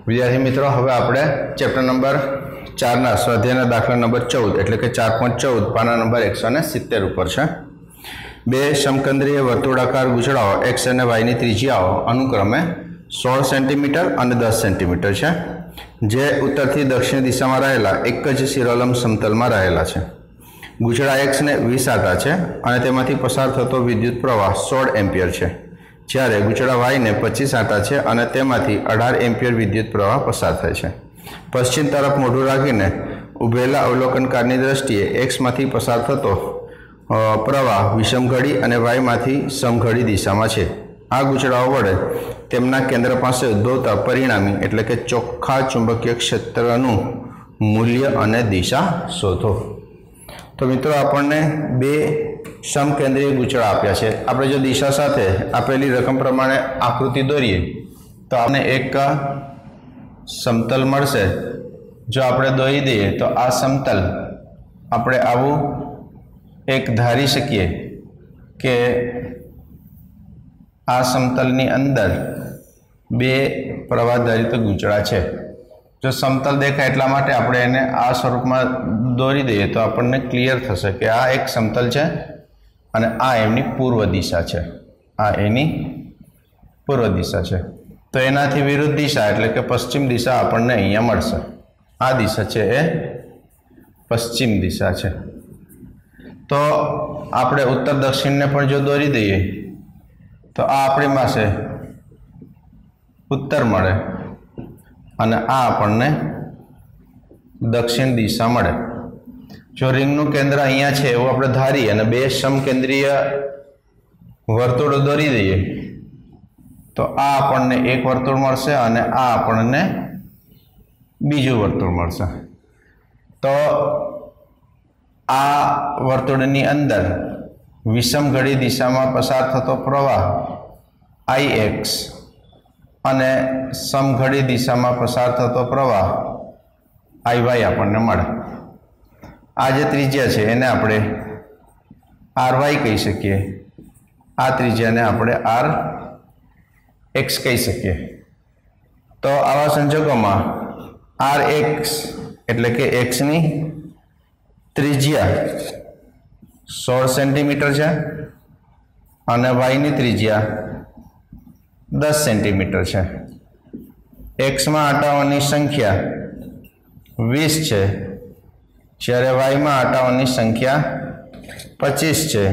विद्यार्थी मित्रों हवे आपणे चेप्टर नंबर 4 ना स्वाध्यायना दाखला नंबर 14 एटले के 4.14 पाना नंबर 170 पर छे। बे समकेंद्रीय वर्तुळाकार गूंचळाओ एक्स अने वाय नी त्रिज्याओ अनुक्रमे 16 सेंटीमीटर अने 10 सेंटीमीटर छे, जे उत्तरथी दक्षिण दिशामां रहेला एक ज शिरोलंब समतलमां रहेला छे। गूंचळा एक्स ने 20 आंटा छे अने तेमांथी पसार थतो विद्युत प्रवाह 16 एम्पियर छे, ज्यारे गूंचळा वाय ने 25 आंटा छे अने तेमांथी 18 एम्पियर विद्युत प्रवाह पसार थाय छे। पश्चिम तरफ मोढुं राखीने उभेला अवलोकनकारनी दृष्टिए एक्स मांथी पसार थतो प्रवाह विषमघड़ी अने वाय मांथी समघड़ी दिशामां छे। आ गूंचळाओ वडे तेमना केंद्र पासे उद्भवता परिणामी एटले के चोख्खा चुंबकीय क्षेत्रनुं मूल्य अने दिशा शोधो। तो मित्रों आपने बे समकेंद्रीय गूंचळा आप्या छे। आपणे जो दिशा साथे आपेली रकम प्रमाणे आकृति दोरीए तो आपने एक समतल मळशे। जो आपणे दोरी दईए तो आ समतल आपणे आवुं एक धारी शकीए के आ समतलनी अंदर बे प्रवाहधारित गूंचळा छे। जो समतल देखाय एटला माटे आपणे एने आ स्वरूपमां दोरी दईए तो आपणने क्लियर थशे के आ एक समतल छे अने आ एमनी पूर्व दिशा छे। आ एनी पूर्व दिशा छे तो एनाथी विरुद्ध दिशा एटले के पश्चिम दिशा आपणने अहींया मळशे। आ दिशा छे ए पश्चिम दिशा छे। तो आपणे उत्तर दक्षिण ने पण जो दोरी दईए तो आ आपणी पासे उत्तर मळे अने आ आपणने दक्षिण दिशा मळे। जो रिंगनुं केंद्र अहींया छे एवुं आपणे धारी अने बे समकेंद्रीय वर्तुळो दोरी दईए तो आ आपणने एक वर्तुळ मळशे अने आ आपणने बीजुं वर्तुळ मळशे। तो आ वर्तुळनी अंदर विषम घड़ी दिशा में पसार थतो प्रवाह आई एक्स अने समघड़ी दिशा में पसार थतो प्रवाह आई वाय आपणने मळे। आ जे त्रिज्या छे एने आपणे आर वाय कही शकीए, आ त्रिज्याने आपणे आर एक्स कही शकीए। तो आवा संजोगोमां आर एक्स एटले के एक्स नी त्रिज्या 16 सेंटीमीटर है और वाय नी त्रिज्या 10 सेंटीमीटर है। एक्स में आंटाओनी संख्या 20 है, ज्यारे वाय में आंटाओनी संख्या 25 है।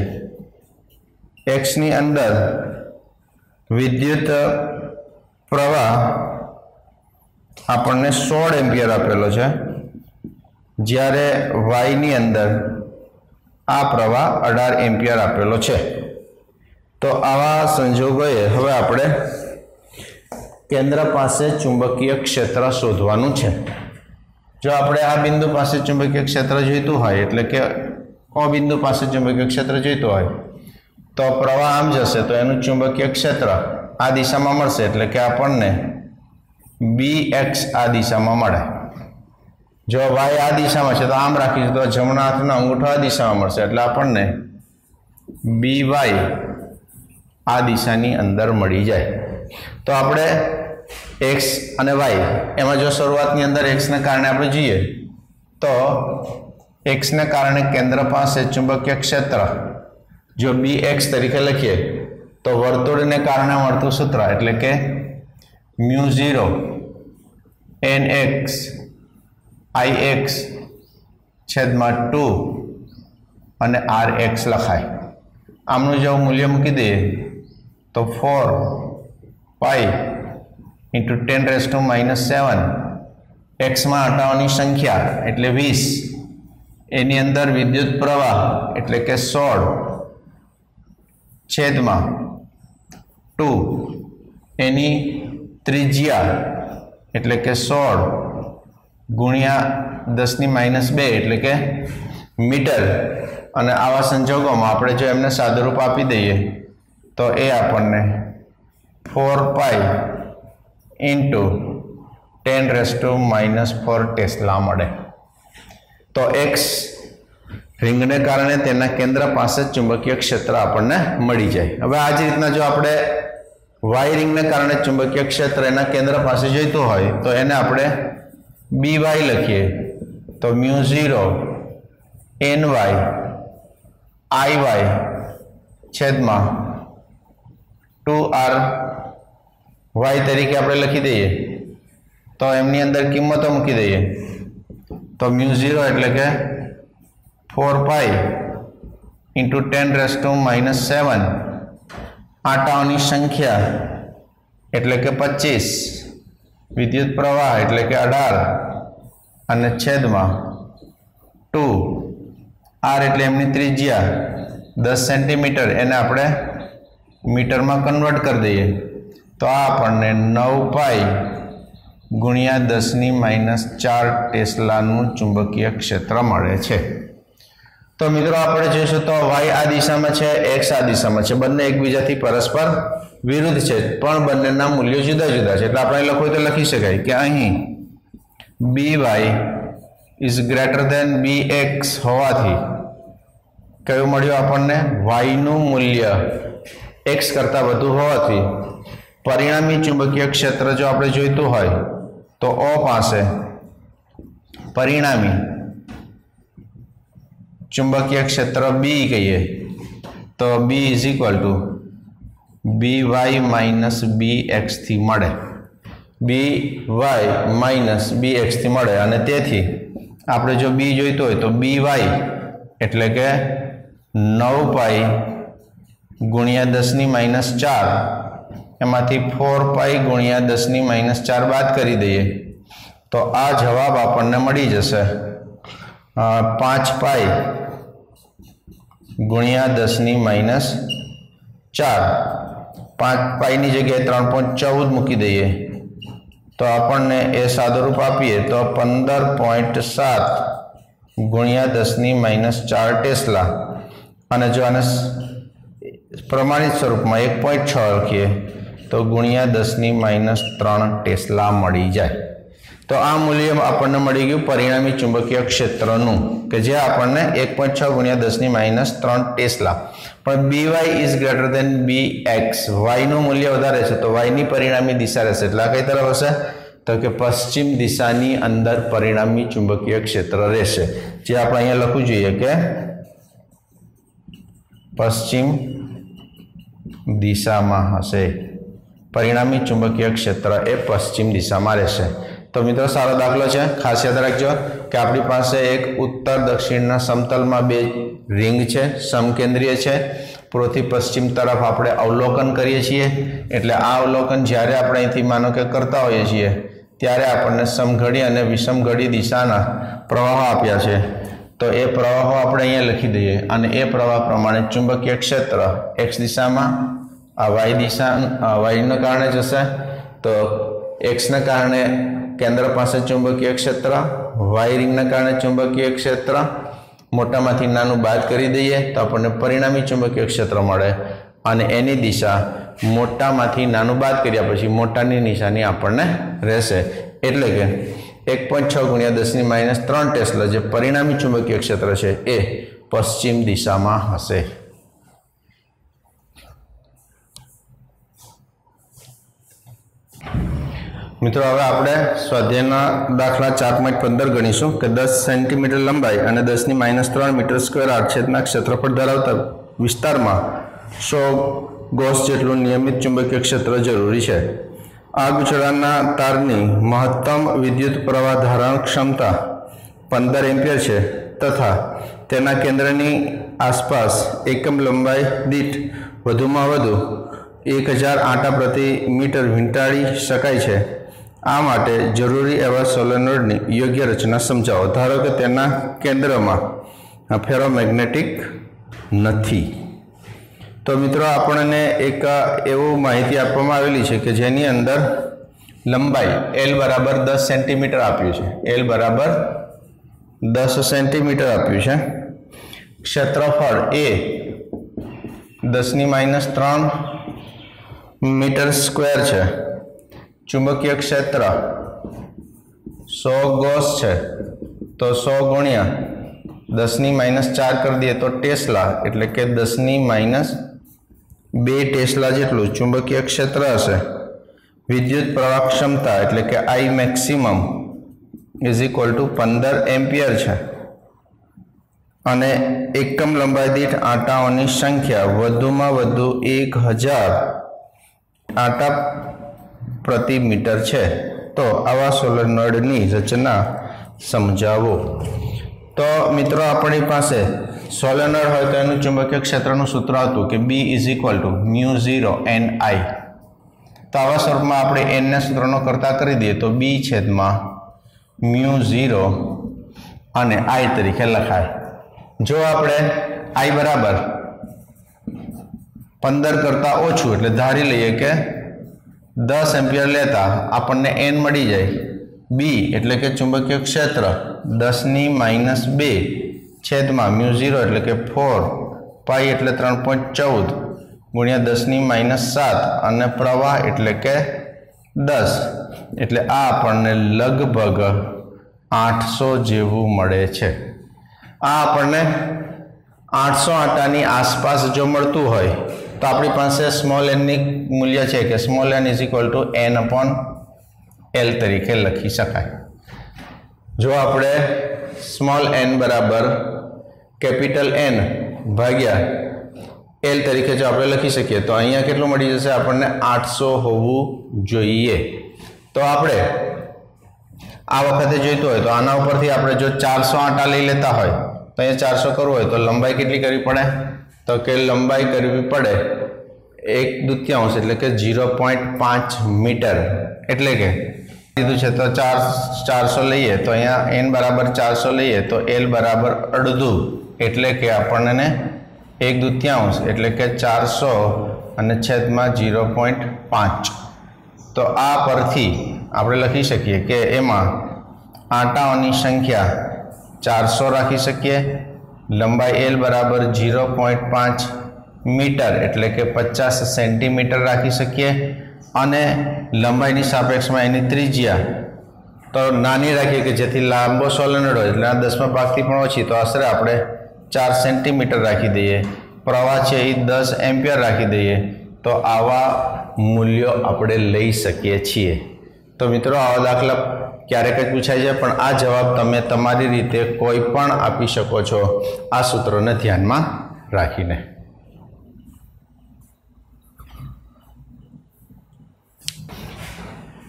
एक्स नी अंदर विद्युत प्रवाह आपने 16 एम्पियर आपेलो है, ज्यारे वाय नी अंदर आ प्रवाह 18 एम्पियर आपेलो छे। तो आवा संजोगोए हवे आपणे केंद्र पासे चुंबकीय क्षेत्र शोधवानुं छे। जो आपणे आ बिंदु पासे चुंबकीय क्षेत्र जोईतुं होय एटले के ओ बिंदु पासे चुंबकीय क्षेत्र जोईतुं होय तो प्रवाह आम जशे तो एनुं चुंबकीय क्षेत्र आ दिशामां मळशे एटले के आपणने bx आ दिशामां मळे। जो वाय आ दिशा में है तो आम राखी तो जमणा हाथनो अंगूठो आ दिशा में मळशे एटले आपणने बी वाय आ दिशानी अंदर मळी जाए। तो आपणे एक्स अने वाय एमां जो शरूआतनी अंदर एक्स ने कारणे आपणे जोईए तो एक्स ने कारणे केंद्र पासे चुंबकीय क्षेत्र जो बी एक्स तरीके लखीए तो वर्तुळ ने कारणे मळतुं सूत्र एटले के म्यू 0 एन एक्स आई एक्स छेदमा 2 अने आर एक्स लखाय। आमनु जो मूल्य मूकी दे तो 4 पाई इंटू 10⁻⁻⁷ एक्स में आंटाओनी संख्या एटले 20 एनी अंदर विद्युत प्रवाह एटले के 16 छेदमा 2 एनी त्रिज्या एटले के 16 गुणिया 10⁻² एटले के मीटर। अने आवा संजोगों में आपणे जो एमने सादुरूप आपी दईए तो ए आपणने 4 पाई इंटू 10⁻⁻4 टेस्ला मळे। तो एक्स रिंग ने कारणे तेना केंद्र पासे चुंबकीय क्षेत्र आपणने मळी जाय। हवे आ ज रीतना जो आपणे વાય રિંગને કારણે ચુંબકીય ક્ષેત્ર એના કેન્દ્ર પાસે જોઈતું હોય તો એને આપણે બી વાય લખીએ તો μ0 ny iy છેદમાં 2r y તરીકે આપણે લખી દઈએ તો એમની અંદર કિંમતો મૂકી દઈએ તો μ0 એટલે કે 4 પાઈ into 10⁻⁻7 આંટાઓની સંખ્યા એટલે કે 25 વિદ્યુત પ્રવાહ એટલે કે 18 અને છેદમાં 2 r એટલે એમની ત્રિજ્યા 10 સેન્ટીમીટર એને આપણે મીટરમાં કન્વર્ટ કરી દઈએ તો આ આપણને 9 પાઈ ગુણ્યા 10⁻⁴ ટેસ્લાનું ચુંબકીય ક્ષેત્ર મળે છે। તો મિત્રો આપણે જોઈશું તો વાય આ દિશામાં છે, એક્સ આ દિશામાં છે, બંને એકબીજાથી પરસ્પર વિરુદ્ધ છે પણ બંનેના મૂલ્યો જુદા જુદા છે એટલે આપણે લખવું તો લખી શકાય કે અહીં B Y is greater than B X હોવાથી કયું મળ્યું આપણને વાયનું મૂલ્ય એક્સ કરતાં વધુ હોવાથી પરિણામી ચુંબકીય ક્ષેત્ર જો આપણે જોઈતું હોય તો O પાસે પરિણામી ચુંબકીય ક્ષેત્ર બી કહીએ તો B is equal to B Y minus B એક્સથી મળે બી વાય માઇનસ બી એક્સથી મળે અને તેથી આપણે જો બી જોઈતું હોય તો બી વાય એટલે કે 9 પાઈ ગુણ્યા 10⁻⁴ એમાંથી 4 પાઈ ગુણ્યા 10⁻⁴ બાદ કરી દઈએ તો આ જવાબ આપણને મળી જશે 5 પાઈ ગુણ્યા 10⁻⁴ 5 પાઈની જગ્યાએ 3.14 મૂકી દઈએ તો આપણને એ સાદુરૂપ આપીએ તો 15.7 ગુણ્યા 10⁻⁴ ટેસ્લા અને જો આને પ્રમાણિત સ્વરૂપમાં 1.6 લખીએ તો ગુણ્યા 10⁻³ ટેસ્લા મળી જાય તો આ મૂલ્ય આપણને મળી ગયું પરિણામી ચુંબકીય ક્ષેત્રનું કે જે આપણને 1.6 ગુણ્યા 10⁻³ ટેસ્લા પણ B Y is greater than B X વાયનું મૂલ્ય વધારે છે તો વાયની પરિણામી દિશા રહેશે એટલે આ કઈ તરફ હશે તો કે પશ્ચિમ દિશાની અંદર પરિણામી ચુંબકીય ક્ષેત્ર રહેશે જે આપણે અહીંયા લખવું જોઈએ કે પશ્ચિમ દિશામાં હશે પરિણામી ચુંબકીય ક્ષેત્ર એ પશ્ચિમ દિશામાં રહેશે તો મિત્રો સારો દાખલો છે ખાસ યાદ રાખજો કે આપણી પાસે એક ઉત્તર દક્ષિણના સમતલમાં બે રિંગ છે સમકેન્દ્રીય છે પૂર્વથી પશ્ચિમ તરફ આપણે અવલોકન કરીએ છીએ એટલે આ અવલોકન જ્યારે આપણે અહીંથી માનો કે કરતા હોઈએ છીએ ત્યારે આપણને સમઘડી અને વિષમઘડી દિશાના પ્રવાહો આપ્યા છે તો એ પ્રવાહો આપણે અહીંયા લખી દઈએ અને એ પ્રવાહ પ્રમાણે ચુંબકીય ક્ષેત્ર એક્સ દિશામાં આ વાય દિશા વાયના કારણે જશે તો એક્સના કારણે કેન્દ્ર પાસે ચુંબકીય ક્ષેત્ર વાય રિંગના કારણે ચુંબકીય ક્ષેત્ર મોટામાંથી નાનું બાદ કરી દઈએ તો આપણને પરિણામી ચુંબકીય ક્ષેત્ર મળે અને એની દિશા મોટામાંથી નાનું બાદ કર્યા પછી મોટાની નિશાની આપણને રહેશે એટલે કે 1.6 ગુણ્યા 10⁻³ ટેસ્લા જે પરિણામી ચુંબકીય ક્ષેત્ર છે એ પશ્ચિમ દિશામાં હશે। મિત્રો હવે આપણે સ્વાધ્યાયના દાખલા 4.15 ગણીશું કે 10 સેન્ટીમીટર લંબાઈ અને 10⁻³ મીટર સ્ક્વેર આડછેદના ક્ષેત્રફળ ધરાવતા વિસ્તારમાં 100 ગોસ જેટલું નિયમિત ચુંબકીય ક્ષેત્ર જરૂરી છે। આ ગૂંચળાના તારની મહત્તમ વિદ્યુત પ્રવાહ ધારણ ક્ષમતા 15 એમ્પિયર છે તથા તેના કેન્દ્રની આસપાસ એકમ લંબાઈ દીઠ વધુમાં વધુ 1000 આંટા પ્રતિ મીટર વીંટાળી શકાય છે। આ માટે જરૂરી એવા સોલેનોઇડની યોગ્ય રચના સમજાવો। ધારો કે તેના કેન્દ્રમાં ફેરોમેગ્નેટિક નથી તો મિત્રો આપણને એક એવું માહિતી આપવામાં આવેલી છે કે જેની અંદર લંબાઈ L બરાબર 10 સેન્ટીમીટર આપ્યું છે L બરાબર 10 સેન્ટીમીટર આપ્યું છે ક્ષેત્રફળ એ 10⁻³ મીટર સ્ક્વેર છે ચુંબકીય ક્ષેત્ર 100 ગોસ છે તો 100 ગુણ્યા 10⁻⁴ કરી દઈએ તો ટેસ્લા એટલે કે 10⁻⁴ 2 ટેસ્લા જેટલું ચુંબકીય ક્ષેત્ર હશે, વિદ્યુત પ્રવાહ ક્ષમતા એટલે કે I maximum is equal two 15 ampere છે અને એકમ લંબાઈ દીઠ આંટાઓની સંખ્યા વધુમાં વધુ 1000 આંટા પ્રતિ મીટર છે, તો આવા સોલેનોઇડની રચના સમજાવો। તો મિત્રો આપણી પાસે સોલેનોઇડ હોય તો એનું ચુંબકીય ક્ષેત્રનું સૂત્ર હતું કે B is equal to μ0 NI। તો આવા સ્વરૂપમાં આપણે n ના સૂત્રનો કરતા કરી દઈએ તો B છેદમાં μ0 અને I તરીકે લખાય। જો આપણે I બરાબર 15 કરતાં ઓછું એટલે ધારી લઈએ કે 10 એમ્પિયર લેતા આપણને n મળી જાય। B એટલે કે ચુંબકીય ક્ષેત્ર 10⁻² છેદમાં μ0 એટલે કે 4 પાઈ એટલે 3.14 ગુણ્યા 10⁻7 અને પ્રવાહ એટલે કે 10 એટલે આ આપણને લગભગ 800 જેવું મળે છે। આ આપણને 800 આંટાની આસપાસ જો મળતું હોય તો આપણી પાસે સ્મોલ n ની મૂલ્ય છે કે small n is equal two n/l તરીકે લખી શકાય। જો આપણે સ્મોલ n બરાબર કેપિટલ N ભાગ્યા L તરીકે જો આપણે લખી શકીએ તો અહીંયા કેટલું મળી જશે આપણને 800 હોવું જોઈએ। તો આપણે આ વખતે જોઈતું હોય તો આના ઉપરથી આપણે જો 400 આંટા લઈ લેતા હોય તો અહીંયા 400 કરવું હોય તો લંબાઈ કેટલી કરવી પડે તો કે લંબાઈ કરવી પડે 1/2 એટલે કે 0.5 મીટર એટલે કે કીધું છે તો 400 લઈએ તો અહીંયા n બરાબર 400 લઈએ તો l બરાબર અડધું એટલે કે આપણને 1/2 એટલે કે 400 અને છેદમાં 0.5। તો આ પરથી આપણે લખી શકીએ કે એમાં આંટાઓની સંખ્યા 400 રાખી શકીએ, લંબાઈ l બરાબર 0.5 મીટર એટલે કે 50 સેન્ટીમીટર રાખી શકીએ અને લંબાઈની સાપેક્ષમાં એની ત્રિજ્યા તો નાની રાખીએ કે જેથી લાંબો સોલેનોઇડ હોય એટલે 10મા ભાગથી પણ ઓછી તો આશરે આપણે 4 સેન્ટીમીટર રાખી દઈએ, પ્રવાહ છે એ 10 એમ્પિયર રાખી દઈએ તો આવા મૂલ્યો આપણે લઈ શકીએ છીએ। તો મિત્રો આવા દાખલા ક્યારેક જ પૂછાય છે પણ આ જવાબ તમે તમારી રીતે કોઈ પણ આપી શકો છો આ સૂત્રોને ધ્યાનમાં રાખીને।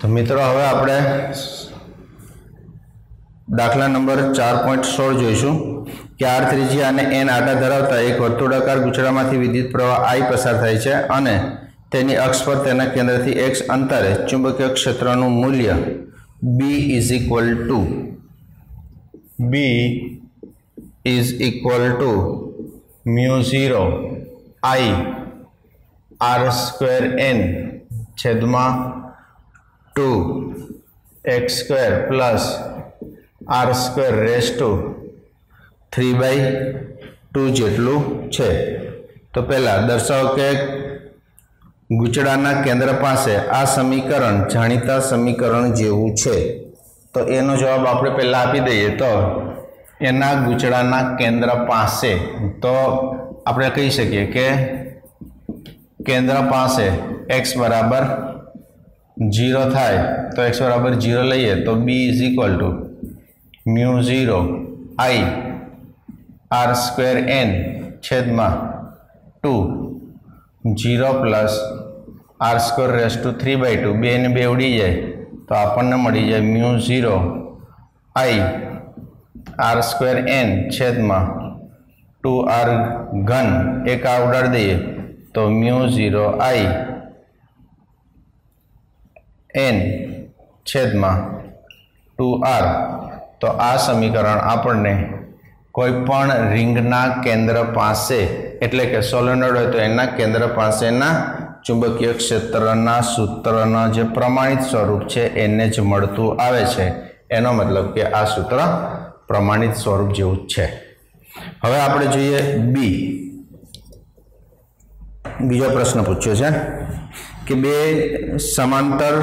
તો મિત્રો હવે આપણે દાખલા નંબર 4.16 જોઈશું કે r ત્રિજ્યા અને n આંટા ધરાવતા એક વર્તુળાકાર ગૂંચળામાંથી વિદ્યુત પ્રવાહ I પસાર થાય છે અને તેની અક્ષ પર તેના કેન્દ્રથી x અંતરે ચુંબકીય ક્ષેત્રનું મૂલ્ય B is equal to μ0 I r²n છેદમાં 2x² plus r² rays two 3/2 જેટલું છે। તો પહેલા દર્શાવો કે ગૂંચળાના કેન્દ્ર પાસે આ સમીકરણ જાણીતા સમીકરણ જેવું છે। તો એનો જવાબ આપણે પહેલા આપી દઈએ તો એના ગૂંચળાના કેન્દ્ર પાસે તો આપણે કહી શકીએ કે કેન્દ્ર પાસે x બરાબર 0 થાય તો x બરાબર 0 લઈએ તો B is equal to μ0 I r²n છેદમાં 2 0 પ્લસ r² રેઝ ટુ 3/2 બે ને બે ઉડી જાય તો આપણને મળી જાય μ0 I r²n છેદમાં 2r ઘન એક આ ઉડાડી દઈએ તો μ0 I n છેદમાં 2r। તો આ સમીકરણ આપણને કોઈ પણ રિંગના કેન્દ્ર પાસે એટલે કે સોલેનોઇડ હોય તો એના કેન્દ્ર પાસેના ચુંબકીય ક્ષેત્રના સૂત્રના જે પ્રમાણિત સ્વરૂપ છે એને જ મળતું આવે છે। એનો મતલબ કે આ સૂત્ર પ્રમાણિત સ્વરૂપ જેવું જ છે। હવે આપણે જોઈએ બીજો પ્રશ્ન પૂછ્યો છે કે બે સમાંતર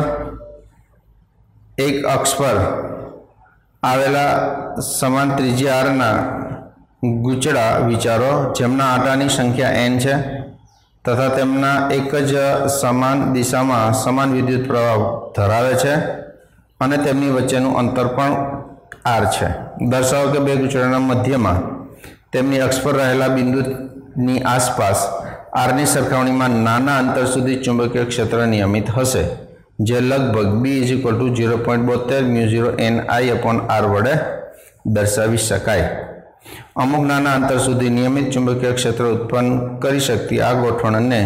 એક અક્ષ પર આવેલા સમાન ત્રિજ્યા r ના ગૂંચળા વિચારો જેમના આંટાની સંખ્યા n છે તથા તેમના એક જ સમાન દિશામાં સમાન વિદ્યુત પ્રવાહ ધરાવે છે અને તેમની વચ્ચેનું અંતર પણ r છે। દર્શાવો કે બે ગુંચળાના મધ્યમાં તેમની અક્ષ પર રહેલા બિંદુની આસપાસ r ની સરખામણીમાં નાના અંતર સુધી ચુંબકીય ક્ષેત્ર નિયમિત હશે, જે લગભગ B = 0.72 μ0 Ni/r વડે દર્શાવી શકાય। અમુક નાના અંતર સુધી નિયમિત ચુંબકીય ક્ષેત્ર ઉત્પન્ન કરી શકતી આ ગોઠવણને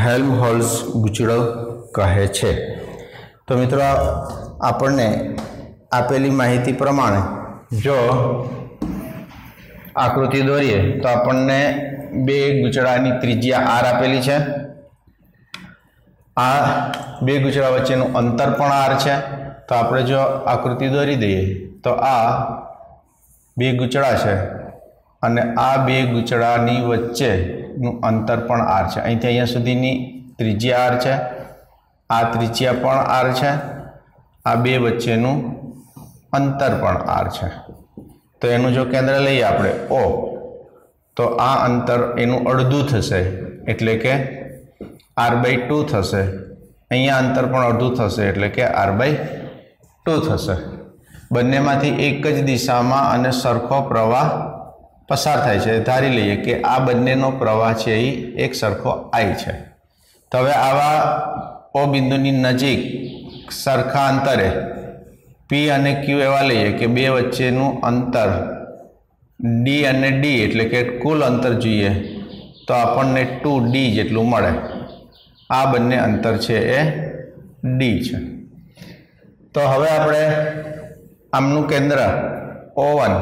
હેલ્મહોલ્ટ્ઝ ગૂંચળો કહે છે। તો મિત્રો, આપણને આપેલી માહિતી પ્રમાણે જો આકૃતિ દોરીએ તો આપણને બે ગૂંચળાની ત્રિજ્યા r આપેલી છે, આ બે ગૂંચળા વચ્ચેનું અંતર પણ r છે। તો આપણે જો આકૃતિ દોરી દઈએ તો આ બે ગૂંચળા છે અને આ બે ગૂંચળાની વચ્ચેનું અંતર પણ r છે। અહીંથી અહીંયા સુધીની ત્રિજ્યા r છે, આ ત્રિજ્યા પણ r છે, આ બે વચ્ચેનું અંતર પણ r છે। તો એનું જો કેન્દ્ર લઈએ આપણે O, તો આ અંતર એનું અડધું થશે એટલે કે r/2 થશે। અહીંયા અંતર પણ અડધું થશે એટલે કે r/2 થશે। બંનેમાંથી એક જ દિશામાં અને સરખો પ્રવાહ પસાર થાય છે। ધારી લઈએ કે આ બંનેનો પ્રવાહ છે એ એક સરખો I છે। તો હવે આવા O બિંદુની નજીક સરખા અંતરે P અને Q એવા લઈએ કે બે વચ્ચેનું અંતર D અને D એટલે કે કુલ અંતર જોઈએ તો આપણને 2D જેટલું મળે। આ બંને અંતર છે એ D છે। તો હવે આપણે આમનું કેન્દ્ર O1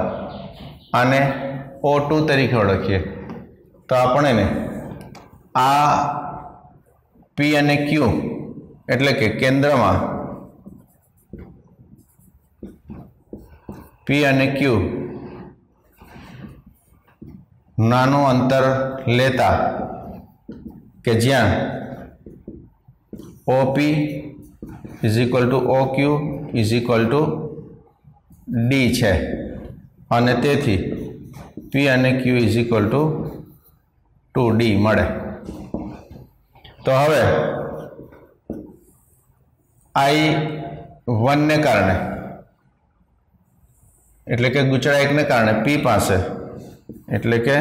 અને O2 તરીકે ઓળખીએ તો આપણે આ P અને Q એટલે કે કેન્દ્રમાં P અને Q નાનું અંતર લેતા કે જ્યાં OP = OQ = D છે અને તેથી P અને Q = 2D મળે। તો હવે I1 ને કારણે એટલે કે ગૂંચળા 1 ને કારણે P પાસે એટલે કે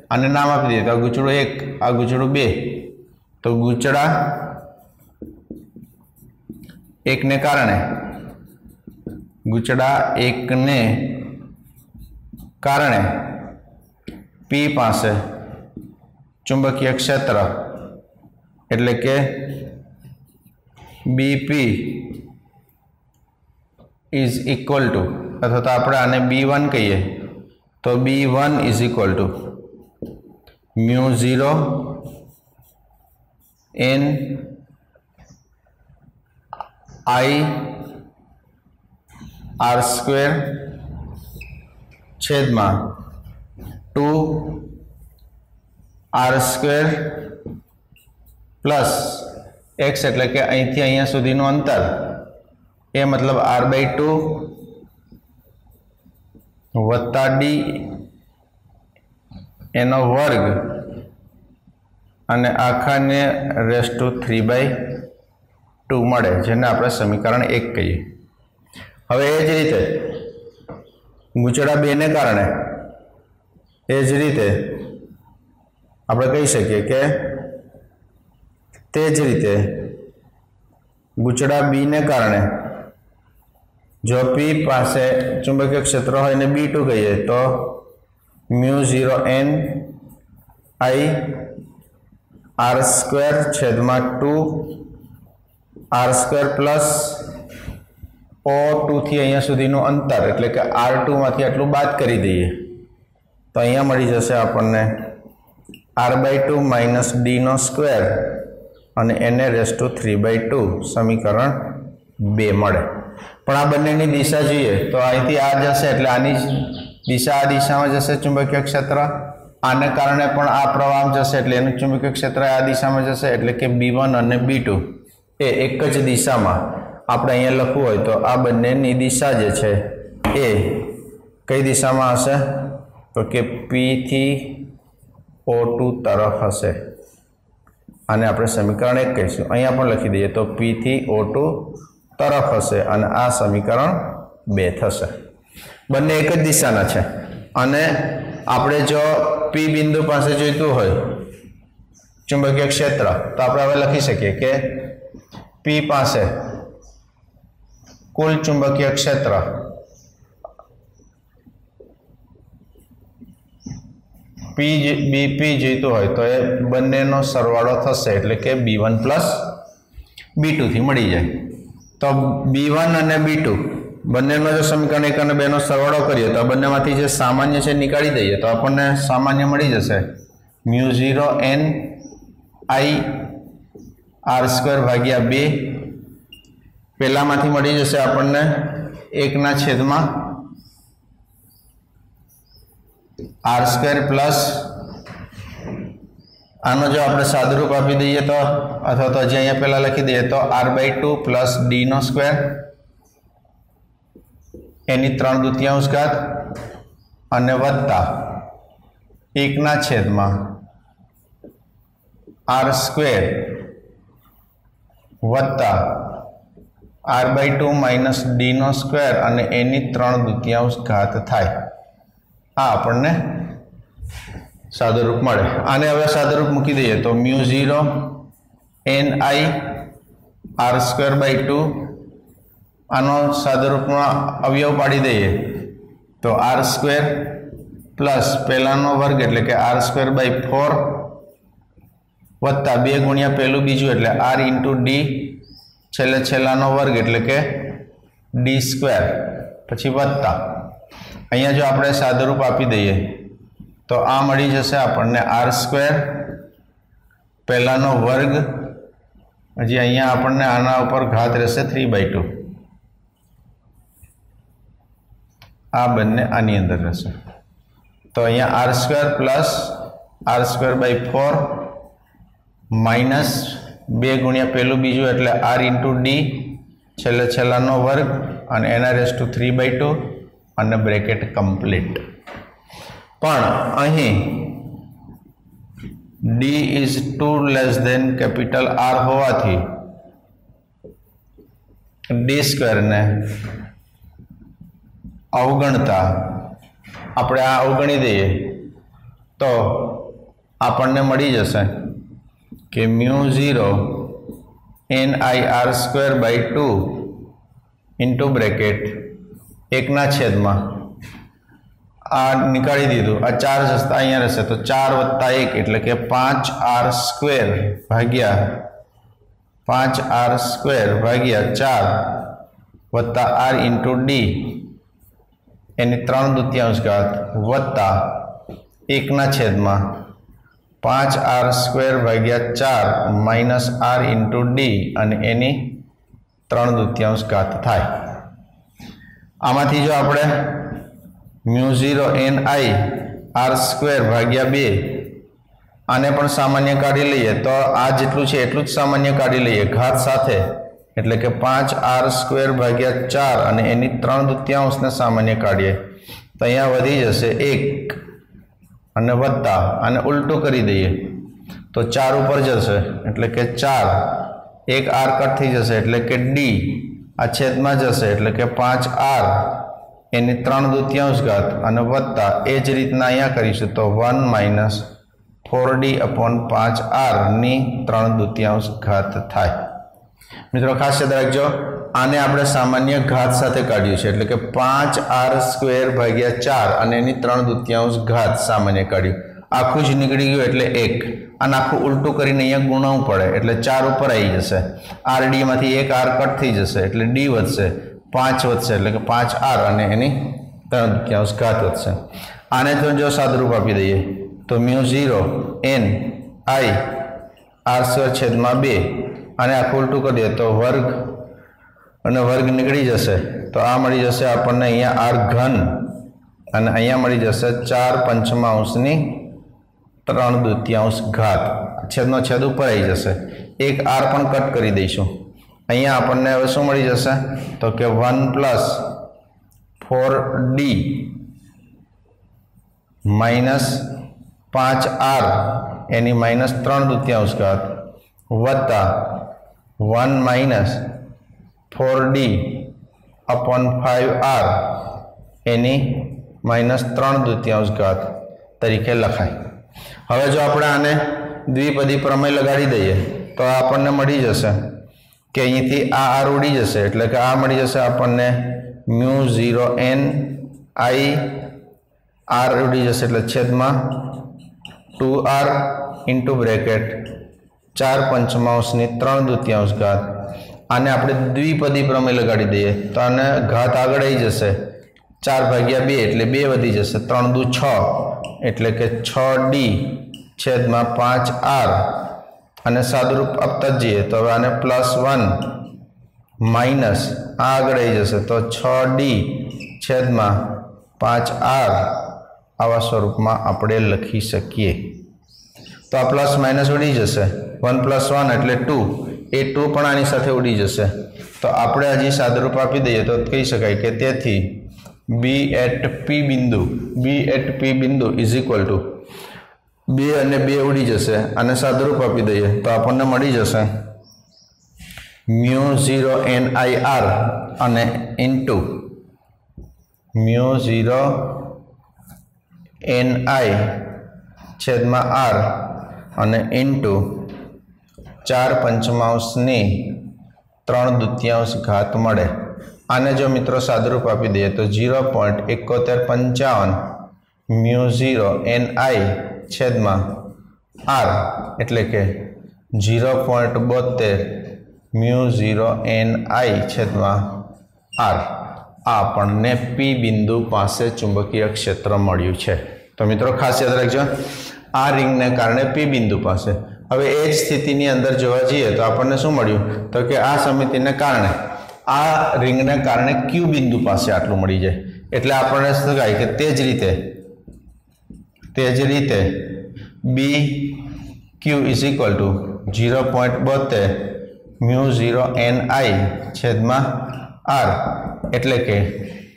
આને નામ આપી દઈએ તો આ ગૂંચળું 1, આ ગૂંચળું 2, તો ગૂંચળા 1 ને કારણે P પાસે ચુંબકીય ક્ષેત્ર એટલે કે BP = અથવા તો આપણે આને B1 કહીએ તો B1 = μ0 Ni/r² છેદમાં 2r² પ્લસ x એટલે કે અહીંથી અહીંયા સુધીનું અંતર એ મતલબ r/2 વત્તા D એનો વર્ગ અને આખાને ⁵ મળે, જેને આપણે સમીકરણ 1 કહીએ। હવે એ જ રીતે ગૂંચળા 2 ને કારણે એ જ રીતે આપણે કહી શકીએ કે તે જ રીતે ગૂંચળા B ને કારણે જો P પાસે ચુંબકીય ક્ષેત્ર હોય ને B2 કહીએ તો μ0 Ni/r² છેદમાં 2r² પ્લસ O2 થી અહીંયા સુધીનું અંતર એટલે કે R2 માંથી આટલું બાદ કરી દઈએ તો અહીંયા મળી જશે આપણને r/2 - D² અને એને ⁵ સમીકરણ 2 મળે। પણ આ બંનેની દિશા જોઈએ તો અહીંથી આ જશે એટલે આની દિશા આ દિશામાં જશે ચુંબકીય ક્ષેત્ર, આને કારણે પણ આ પ્રવાહ જશે એટલે એનું ચુંબકીય ક્ષેત્ર આ દિશામાં જશે એટલે કે B1 અને B2 એ એક જ દિશામાં આપણે અહીંયા લખવું હોય તો આ બંનેની દિશા જે છે એ કઈ દિશામાં હશે તો કે P થી O2 તરફ હશે। आने आपणे समीकरण 1 कहीशुं। अहींया पण लखी दईए तो P थी O2 तरफ हशे अने आ समीकरण 2 थशे। बंने एक ज दिशाना छे अने आपणे जो P बिंदु पासे जोईतुं होय चुंबकीय क्षेत्र तो आपणे हवे लखी शकीए के P पासे कुल चुंबकीय क्षेत्र P जोईतुं होय तो ए बंनेनो सरवाळो थशे एटले के B1 प्लस B2 थी मळी जाय। तो B1 अने B2 बंनेनो जो समीकरण 1 अने 2 नो सरवाळो करीए तो बंनेमांथी जे सामान्य छे निकाळी दईए तो आपणने सामान्य मळी जशे μ0 n I r² भाग्या 2 पेलामांथी मळी जशे आपणने 1// r² प्लस आनो जो आपणे सादुरूप आपी दईए तो अथवा तो जे अहींया पेला लखी दईए तो r/2 प्लस d² एनी 3/4 घात अने वत्ता 1// r² वत्ता r/2 माइनस d² अने एनी 3/4 घात थाय। आ आपणने सादुरूप मळे। आने हवे सादुरूप मूकी दईए तो μ0 ni r²/2 आनो सादुरूपमां अवयव पाड़ी दईए तो r² प्लस पेलानो वर्ग एटले के r²/4 वत्ता 2 गुणिया पेलुं बीजुं एटले r इंटू d छेल्ले छेल्लानो वर्ग एटले के d² पछी वत्ता अहींया जो आपणे सादुरूप आपी दईए तो आ मळी जशे आपणने r² पेलानो वर्ग हजी अहींया आपणने आना उपर घात रहेशे 3/2 आ बंने आनी अंदर रहेशे। तो अहींया r² प्लस r²/4 माइनस 2 गुणिया पेलुं बीजुं एटले r इंटू d छेल्ले छेल्लानो वर्ग अने एना रेस टू 3/2 अने ब्रेकेट कम्प्लीट। पण अहीं d is 2 less than capital R होवाथी d² ने अवगणता आपणे आ अवगणी दईए तो आपणने मळी जशे के μ0 ni r²/2 इंटू ब्रेकेट 1// आ निकाली दीधुं आ 4 जस्ता अहींया रहेशे तो 4 + 1 एटले के 5r² भाग्या 4 वत्ता r इंटू d एनी 3/4 घात वत्ता 1// 5r² भाग्या 4 माइनस r इंटू d अने एनी 3/4 घात थाय। आमांथी जो आपणे μ0 ni r² भाग्या 2 आने पण सामान्य काढी लईए तो आ जेटलुं छे एटलुं ज सामान्य काढी लईए घात साथे एटले के 5r² भाग्या 4 अने एनी 3/4 ने सामान्य काढीए तो अहींया वधी जशे 1 अने वत्ता आने उल्टू करी दईए तो 4 उपर जशे एटले के 4 एक r कट थई जशे एटले के d आ छेदमां जशे एटले के 5r एनी 3/4 घात अने वत्ता ए ज रीतना अहींया करीशुं तो 1 माइनस 4d/5r नी 3/4 घात थाय। मित्रों खास याद राखजो आने आपणे सामान्य घात साथे काढ्युं छे एटले के 5r² भाग्या 4 अने एनी 3/4 घात सामान्य काढ्युं आखुं ज निकળી गयुं एटले 1 अने आखुं उल्टું કરીને અહીંયા ગુણાવવું પડે એટલે 4 ઉપર આવી જશે rd માંથી 1 r કટ થઈ જશે એટલે d વધશે 5 વધશે એટલે કે 5r અને એની 3/4 ઘાત વધશે। આને તો જો સાદુરૂપ આપી દઈએ તો μ0 n i r² છેદમાં 2 અને આખું ઉલટું કરીએ તો વર્ગ અને વર્ગ નીકળી જશે તો આ મળી જશે આપણને અહીંયા r ઘન અને અહીંયા મળી જશે 4/5 3/4 घात छेदनो छेद ऊपर आई जैसे एक r पण कट करी दईशुं अहींया आपणने हवे शुं मळी जशे तो के 1 + 4d - 5r एनी -3/4 घात વત્તા 1 minus 4d upon 5r any minus 3/2 तरीके लखाय। हवे जो आपणे आने द्विपदी प्रमेय लगाड़ी दईए तो आपने मळी जशे कि अहींथी आ आर उड़ी जशे एटले के आ मळी जशे आपने म्यू 0 n i r उड़ी जशे एटले छेदमां 2r इंटू ब्रेकेट 4 पंचमांशनी 3/2 आने आपणे द्विपदी प्रमेय लगाड़ी दईए तो आने घात आगळ आई जशे 4/2 एटले 2 वधी जशे 3 दू 6 एटले के 6d छेदमां 5r अने सादुरूप आपता जईए तो आने +1 माइनस आगळ आई जशे तो 6d छेदमां 5r आवा स्वरूपमां आपणे लखी शकीए। तो आ प्लस माइनस उड़ी जशे 1 + 1 एटले 2 ए 2 पण आनी साथे उड़ी जशे तो आपणे हजी सादुरूप आपी दईए तो कही शकाय के तेथी बी एट पी बिंदु इज इक्वल टू 2 અને 2 उड़ी जशे અને સાદુરૂપ આપી દઈએ તો આપણને મળી જશે म्यू 0 n i r અને ઇન્ટુ म्यू 0 n i છેદમાં r અને ઇન્ટુ 4 पंचमांशनी 3/2 घात મળે। आने जो मित्रों सादुरूप आपी दीए तो 0.7155 म्यू 0 n i छेदमा r एटले के 0.72 म्यू 0 n i छेदमा r आपने पी बिंदु पासे चुंबकीय क्षेत्र मळ्युं छे। तो मित्रों खास याद रखजो आ रिंग ने कारणे पी बिंदु पासे हवे ए ज स्थितिनी अंदर जोवा जईए तो आपने शुं मळ्युं तो के आ समितिने कारणे आ रिंग ने कारणे क्यू बिंदु पासे आटलू मळी जाय एटले आपणे शुं कहेवाय के तेज रीते B Q is equal to 0.72 mu 0 n i छेदमा r एटले के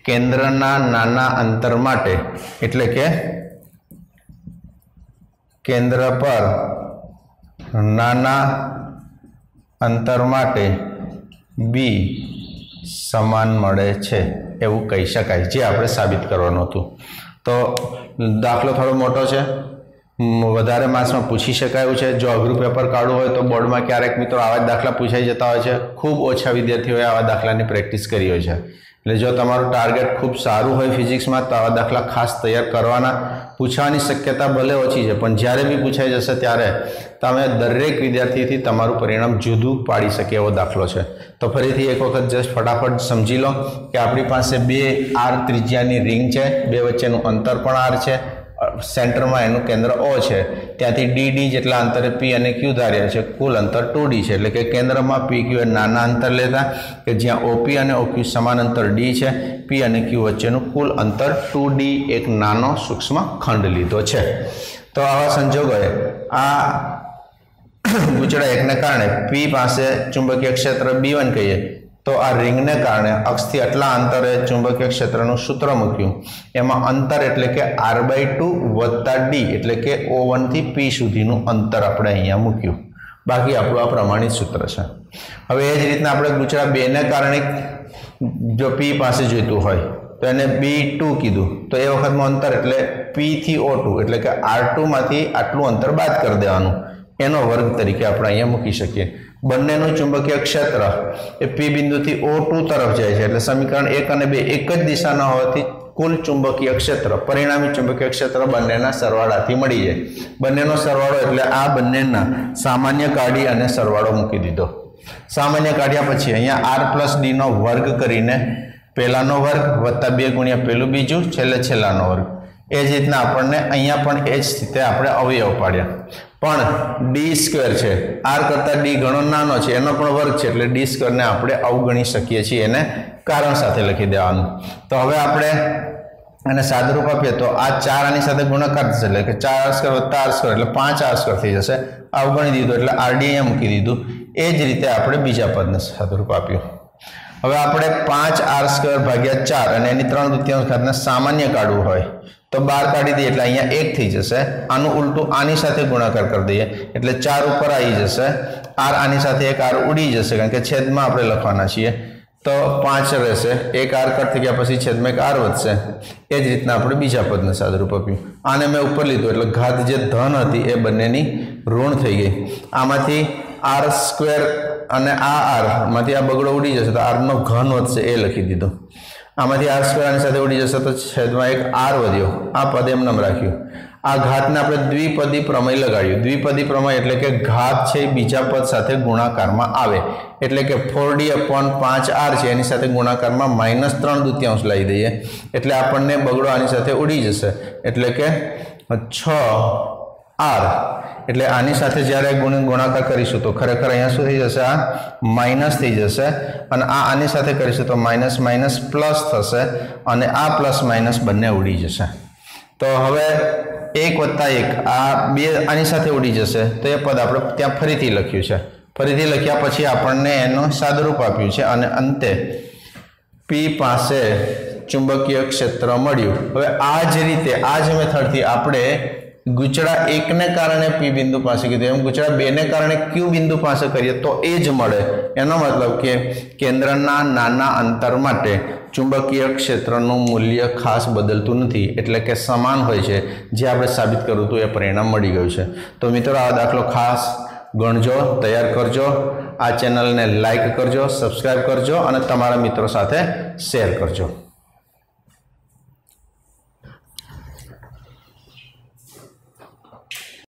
केंद्रना नाना अंतर माटे एटले के केंद्र पर नाना अंतर माटे बी समान मळे छे एवुं कही शकाय जे आपणे साबित करवानुं हतुं। तो दाखलो थोड़ो मोटो छे वधारे मार्क्स में पूछी शकाय एवुं छे। जो अघरू पेपर काढवुं होय तो बोर्ड में क्यारेक मित्रों आवा दाखला पूछाई जता होय छे। खूब ओछा विद्यार्थीओए आवा दाखलानी प्रेक्टिस करी होय छे એટલે જો તમારું ટાર્ગેટ ખૂબ સારું હોય ફિઝિક્સમાં તો આવા દાખલા ખાસ તૈયાર કરવાના। પૂછવાની શક્યતા ભલે ઓછી છે પણ જ્યારે બી પૂછાઈ જશે ત્યારે તમે દરેક વિદ્યાર્થીથી તમારું પરિણામ જુદું પાડી શકે એવો દાખલો છે। તો ફરીથી એક વખત જસ્ટ ફટાફટ સમજી લો કે આપણી પાસે 2 r ત્રિજ્યાની રિંગ છે, 2 વચ્ચેનું અંતર પણ r છે, सेंटर में एनु केंद्र ओ है त्याथी डी जेटला अंतरे पी और क्यू धार्या है कुल अंतर 2d है एटले के केंद्र में पी क्यू ए नाना अंतर लेता कि ज्यां ओपी और ओक्यू समान अंतर डी है पी और क्यू वच्चेनु कुल अंतर 2d एक नानो सूक्ष्म खंड लीधो है। तो आवा संजोगोए आ गूंचड़ा एक ने कारणे पी पासे चुंबकीय क्षेत्र B1 कहीए तो आ रिंग ने कारण अक्ष थी आटला अंतरे चुंबकीय क्षेत्रनु सूत्र मूक्युं एमां अंतर एटले के r/2 वत्ता d एटले के O1 थी P सुधीनुं अंतर आपणे अहींया मूक्युं। बाकी आपणुं आ प्रमाणित सूत्र छे। हवे ए ज रीतना आपणे गूंचड़ा 2 ने कारणे जो P पासे जोईतुं होय तो एने B2 कीधुं तो ए वखतमां अंतर एटले P थी O2 एटले के R2 मांथी आटलुं अंतर बाद करी देवानुं एनो वर्ग तरीके आपणे अहींया मूकी शकीए। बंनेनुं चुंबकीय क्षेत्र ए पी बिंदु थी O2 तरफ जाय छे एटले समीकरण 1 और 2 एक ज दिशाना होवाथी कुल चुंबकीय क्षेत्र परिणामी चुंबकीय क्षेत्र बंनेना सरवाळाथी मळी जाय। बंनेनो सरवाळो एटले आ बंनेना सामान्य काढी अने सरवाळो मूकी दीधो। सामान्य काढ्या पछी अहींया r + d नो वर्ग करीने पहेलानो वर्ग वत्ता 2 गुण્યા पेલું बीजुं छेल्लानो वर्ग ए ज रीतना आपणे अहींया पण ए ज रीते आपणे अवयव पाड्या पण d² છે r કરતા d ઘણો નાનો છે એનો પણ વર્ગ છે એટલે d² ને આપણે અવગણી શકીએ છીએ એને કારણ સાથે લખી દેવાનું। તો હવે આપણે આને સાદુરૂપ આપીએ તો આ 4 આની સાથે ગુણાકાર થશે એટલે કે 4r² + r² એટલે 5r² થઈ જશે। અવગણી દીધું એટલે rd અહીંયા મૂકી દીધું। એ જ રીતે આપણે બીજા પદને સાદુરૂપ આપ્યું। હવે આપણે 5r² / 4 અને એની 3/2 ઘાતને સામાન્ય કાઢવું હોય तो 12 काढी दीए એટલે અહીંયા 1 થઈ જશે આનું ઉલટું આની સાથે ગુણાકાર કરી દઈએ એટલે 4 ઉપર આવી જશે r આની સાથે એક r ઉડી જશે કારણ કે છેદમાં આપણે લખવાના છીએ तो 5 રહેશે એક r કટ થઈ ગયા પછી છેદમાં એક r વધશે એ જ રીતના આપણે બીજા પદને સાદુરૂપ આપ્યું આને મેં ઉપર લીધું એટલે ઘાત જે ધન હતી એ બંનેની ઋણ થઈ ગઈ આમાંથી r સ્ક્વેર અને આ r માંથી આ બગડો ઉડી જશે તો r નો ઘન વધશે એ લખી દીધું આમાંથી r સ્ક્વેર આની સાથે ઉડી જશે તો છેદમાં એક r વધ્યો આ પદ એમ નામ રાખ્યું आ घात ने आपणे द्विपदी प्रमेय लगाड्યું द्विपदी प्रमेय એટલે કે ઘાત છે બીજા પદ સાથે ગુણાકારમાં આવે એટલે કે 4d/5r છે એની સાથે ગુણાકારમાં -3/2 લઈ દઈએ એટલે આપણને બગડો આની સાથે ઉડી જશે એટલે કે 6r એટલે આની સાથે જ્યારે ગુણાકાર કરીશું તો ખરેખર અહીંયા શું થઈ જશે આ માઈનસ થઈ જશે અને આ આની સાથે કરીશું તો માઈનસ માઈનસ પ્લસ થશે અને આ પ્લસ માઈનસ બંને ઉડી જશે તો હવે 1+1 आ 2 आनी साथे उड़ी जशे तो ए पद आपणे त्यां फरीथी लख्युं छे फरीथी लख्या पछी आपणने एनो सादुरूप आप्युं छे अने अंते P पासे चुंबकीय क्षेत्र मळ्युं हवे आ ज रीते आ ज मेथडथी आपणे गुचड़ा 1 ने कारणे P बिंदु पासे कीधुं एम गुचड़ा 2 ने कारणे Q बिंदु पासे करीए तो ए ज मळे एनो मतलब के केंद्રના नाना अंतर माटे चुंबकीय क्षेत्रનું मूल्य खास बदलતું નથી એટલે કે સમાન હોય છે જે આપણે સાબિત કર્યું હતું એ પરિણામ મળી ગયું છે તો મિત્રો આ દાખલો ખાસ ગણજો તૈયાર કરજો આ ચેનલને લાઈક કરજો સબસ્ક્રાઇબ કરજો અને તમારા મિત્રો સાથે શેર કરજો।